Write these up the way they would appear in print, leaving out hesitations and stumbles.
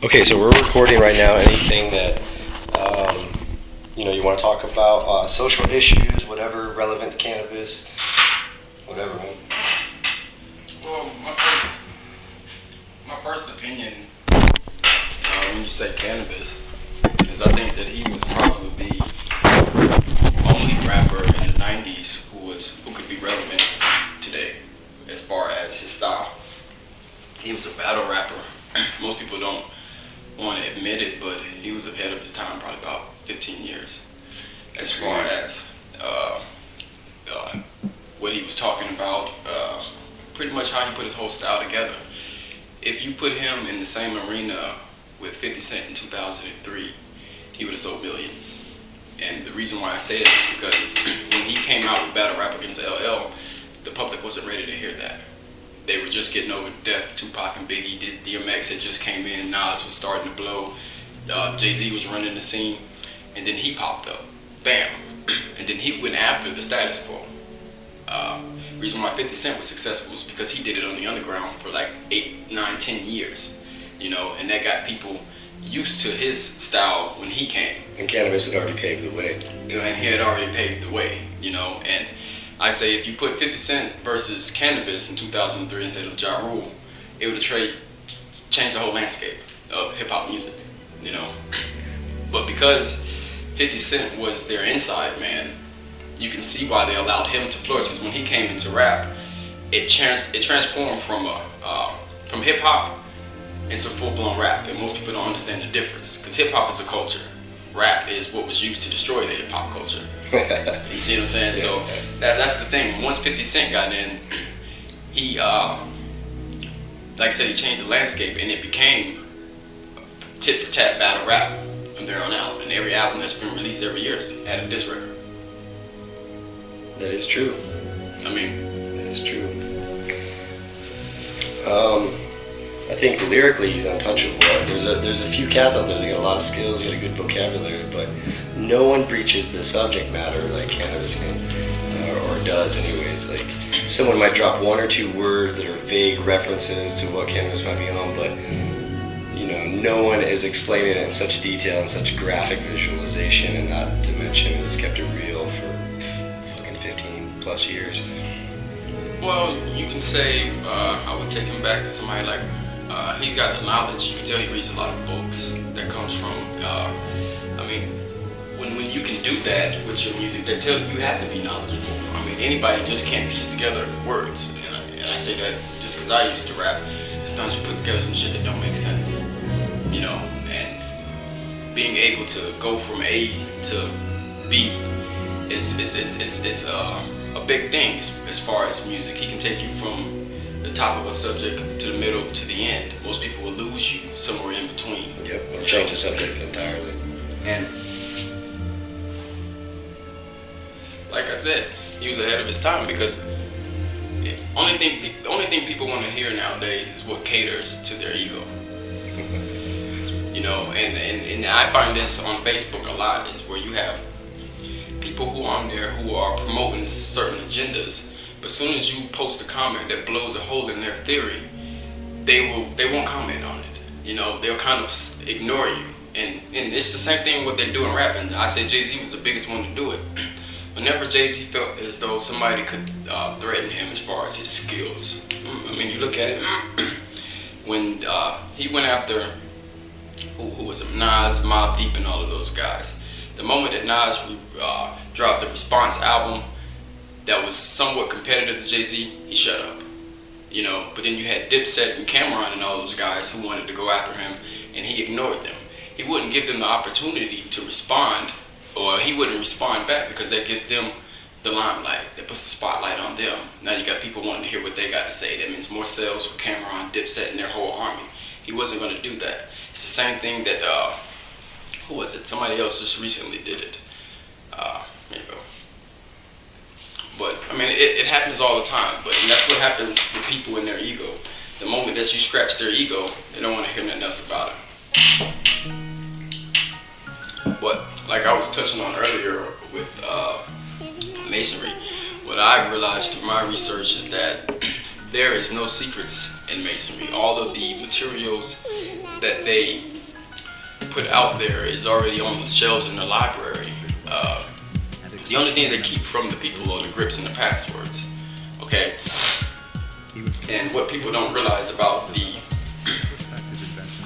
Okay, so we're recording right now. Anything that you want to talk about, social issues, whatever relevant to cannabis, whatever. Man. Well, my first opinion when you say cannabis is I think that he was probably the only rapper in the '90s who could be relevant today as far as his style. He was a battle rapper. Most people don't want to admit it, but he was ahead of his time probably about 15 years as far as what he was talking about, pretty much how he put his whole style together. If you put him in the same arena with 50 Cent in 2003, he would have sold millions. And the reason why I say that is because when he came out with Battle Rap Against LL, the public wasn't ready to hear that. They were just getting over death. Tupac and Biggie, DMX had just came in, Nas was starting to blow, Jay-Z was running the scene, and then he popped up, bam, and then he went after the status quo. Reason why 50 Cent was successful is because he did it on the underground for like 8, 9, 10 years, and that got people used to his style when he came. And cannabis had already paved the way. And he had already paved the way, and I say if you put 50 Cent versus Canibus in 2003 instead of Ja Rule, it would have changed the whole landscape of hip-hop music, But because 50 Cent was their inside man, you can see why they allowed him to flourish, because when he came into rap, it transformed from hip-hop into full-blown rap, and most people don't understand the difference, because hip-hop is a culture. Rap is what was used to destroy the hip-hop culture. You see what I'm saying? Yeah, so that's the thing. Once 50 Cent got in, he, like I said, he changed the landscape, and it became tit-for-tat battle rap from there on out. And every album that's been released every year has had a diss record. That is true. That is true. I think lyrically he's untouchable. There's a few cats out there that got a lot of skills, they got a good vocabulary, but no one breaches the subject matter like Canibus can, or does anyways. Like, someone might drop one or two words that are vague references to what Canibus might be on, but no one is explaining it in such detail and such graphic visualization, and not to mention has kept it real for fucking 15 plus years. Well, you can say I would take him back to somebody like he's got the knowledge. You can tell he reads a lot of books. That comes from when you can do that with your music, that tell you have to be knowledgeable. Anybody just can't piece together words, and I say that just because I used to rap. Sometimes you put together some shit that don't make sense, and being able to go from A to B is a big thing as far as music. He can take you from the top of a subject to the middle to the end. Most people will lose you somewhere in between. Yep, or change the subject entirely. And like I said, he was ahead of his time, because the only thing people want to hear nowadays is what caters to their ego. And I find this on Facebook a lot, is where you have people who are on there who are promoting certain agendas, but as soon as you post a comment that blows a hole in their theory, they won't comment on it. They'll kind of ignore you. And it's the same thing what they do in rapping. I say Jay-Z was the biggest one to do it. Whenever Jay-Z felt as though somebody could threaten him as far as his skills. You look at it, when he went after, who was it, Nas, Mobb Deep, and all of those guys. The moment that Nas dropped the Response album that was somewhat competitive to Jay-Z, he shut up. But then you had Dipset and Cameron and all those guys who wanted to go after him, and he ignored them. He wouldn't give them the opportunity to respond, or he wouldn't respond back, because that gives them the limelight. That puts the spotlight on them. Now you got people wanting to hear what they got to say. That means more sales for Cameron, Dipset, and their whole army. He wasn't going to do that. It's the same thing that, who was it? Somebody else just recently did it. There you go. But, it happens all the time. But that's what happens with people in their ego. The moment that you scratch their ego, they don't want to hear nothing else about it. But, like I was touching on earlier with masonry, what I realized through my research is that there is no secrets in masonry. All of the materials that they put out there is already on the shelves in the library. The only thing they keep from the people are the grips and the passwords. Okay? And what people don't realize about the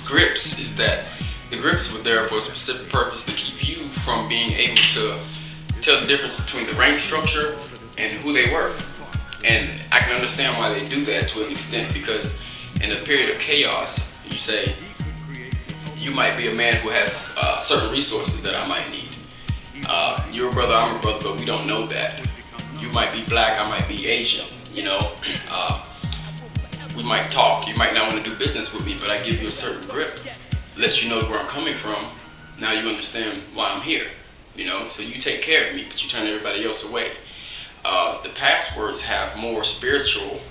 grips is that the grips were there for a specific purpose to keep you from being able to tell the difference between the range structure and who they were. And I can understand why they do that to an extent, because in a period of chaos, you say, you might be a man who has certain resources that I might need. You're a brother, I'm a brother, but we don't know that. You might be black, I might be Asian, you know. We might talk, you might not want to do business with me, but I give you a certain grip. Lets you know where I'm coming from. Now you understand why I'm here, you know. So you take care of me, but you turn everybody else away. The passwords have more spiritual.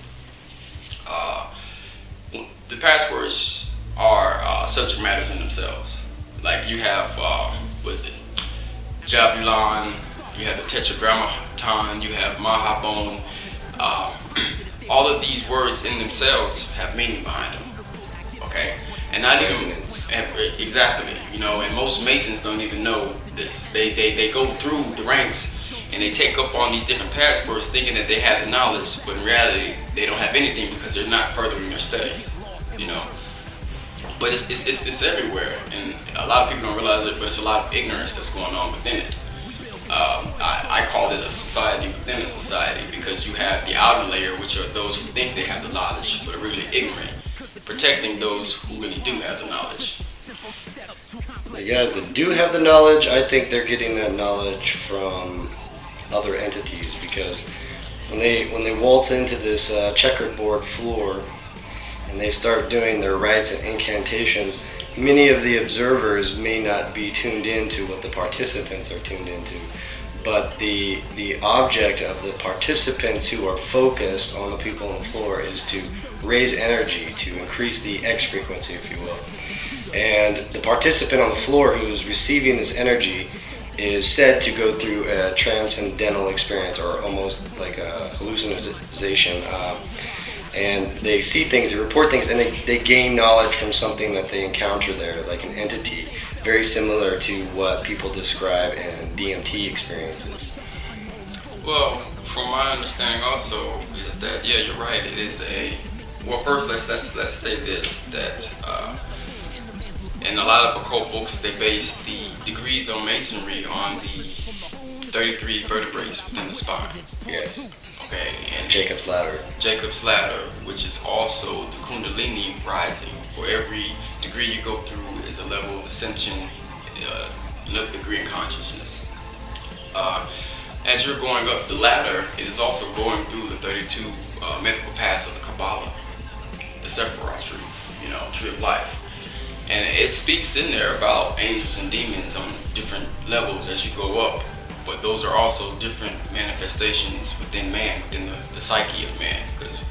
The passwords are subject matters in themselves. Like you have, what is it? Jabulon, you have the Tetragrammaton, you have Mahabon. All of these words in themselves have meaning behind them. Okay, and not even exactly. You know, and most Masons don't even know this. They go through the ranks and they take up on these different passwords, thinking that they have the knowledge, but in reality, they don't have anything because they're not furthering their studies. You know. But it's everywhere, and a lot of people don't realize it, but it's a lot of ignorance that's going on within it. I call it a society within a society, because you have the outer layer, which are those who think they have the knowledge, but are really ignorant, protecting those who really do have the knowledge. The guys that do have the knowledge, I think they're getting that knowledge from other entities, because when they waltz into this checkerboard floor, and they start doing their rites and incantations, many of the observers may not be tuned into what the participants are tuned into, but the object of the participants who are focused on the people on the floor is to raise energy, to increase the X frequency, if you will. And the participant on the floor who is receiving this energy is said to go through a transcendental experience, or almost like a hallucination. And they see things, they report things, and they gain knowledge from something that they encounter there, like an entity, very similar to what people describe in DMT experiences. Well, from my understanding also is that, yeah, you're right, it is well, first let's say this, that in a lot of occult books, they base the degrees on Masonry on the 33 vertebrae within the spine. Yes. Okay, and Jacob's ladder. Jacob's ladder, which is also the Kundalini rising. For every degree you go through is a level of ascension, another degree in consciousness. As you're going up the ladder, it is also going through the 32 mythical paths of the Kabbalah, the Sephiroth tree, you know, tree of life. And it speaks in there about angels and demons on different levels as you go up. But those are also different manifestations within man, within the psyche of man. Because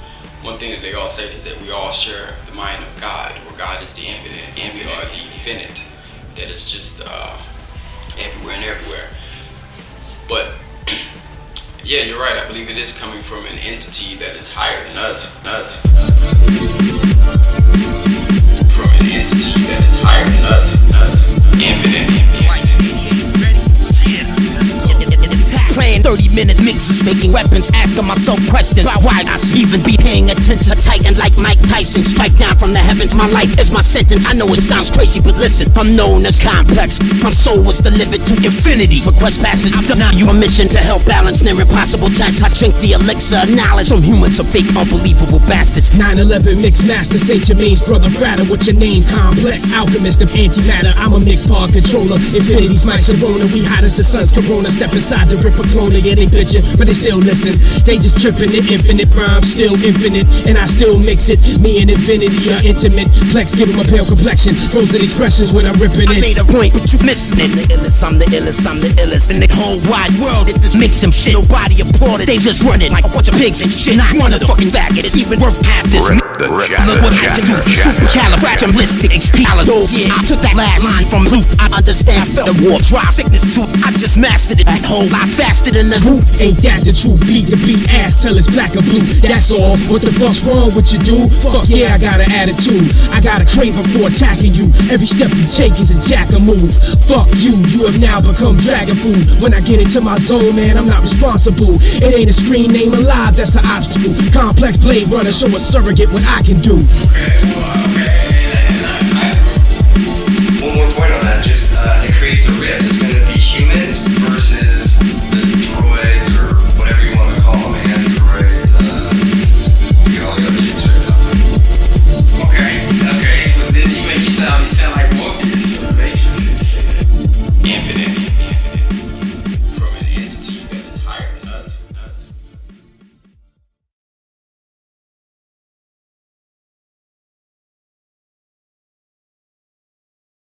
one thing that they all say is that we all share the mind of God, where God is the infinite, and we are the infinite, that is just everywhere and everywhere. But yeah, you're right. I believe it is coming from an entity that is higher than us. From an entity that is higher than us. Infinite. Playing 30-minute mixes, making weapons, asking myself questions about why I should even be paying attention. A titan like Mike Tyson, strike down from the heavens. My life is my sentence. I know it sounds crazy, but listen, I'm known as complex. My soul was delivered to infinity. For quest passes, I've done your mission to help balance near impossible tasks. I drink the elixir of knowledge from humans of fake, unbelievable bastards. 9/11 mixed master, Saint Germain's brother Fratter. What's your name? Complex, alchemist of antimatter. I'm a mixed part controller. Infinity's my Sharona. We hot as the sun's corona. Step inside the ripper clone. Yeah, they bitchin', but they still listen. They just trippin'. The infinite rhyme still infinite, and I still mix it. Me and infinity are intimate. Flex, give 'em a pale complexion. Frozen expressions when I'm ripping it. I made a point, but you missing it. I'm the illest in the whole wide world. If this makes some shit, nobody applauded. They just running like a bunch of pigs and shit. Not one of the fucking faggots is even worth half this. Look what I can do. Supercalifragilisticexpialidocious. I took that last line from Luke. I understand. Felt the war drive sickness too. I just mastered it. At home, I fasted in the hoop. Ain't that the truth? Bleed the beat ass till it's black or blue. That's all. What the fuck's wrong with you, dude? Fuck yeah, I got an attitude. I got a craving for attacking you. Every step you take is a jacker move. Fuck you, you have now become dragon food. When I get into my zone, man, I'm not responsible. It ain't a screen name alive, that's an obstacle. Complex blade runner, show a surrogate what I can do. Okay.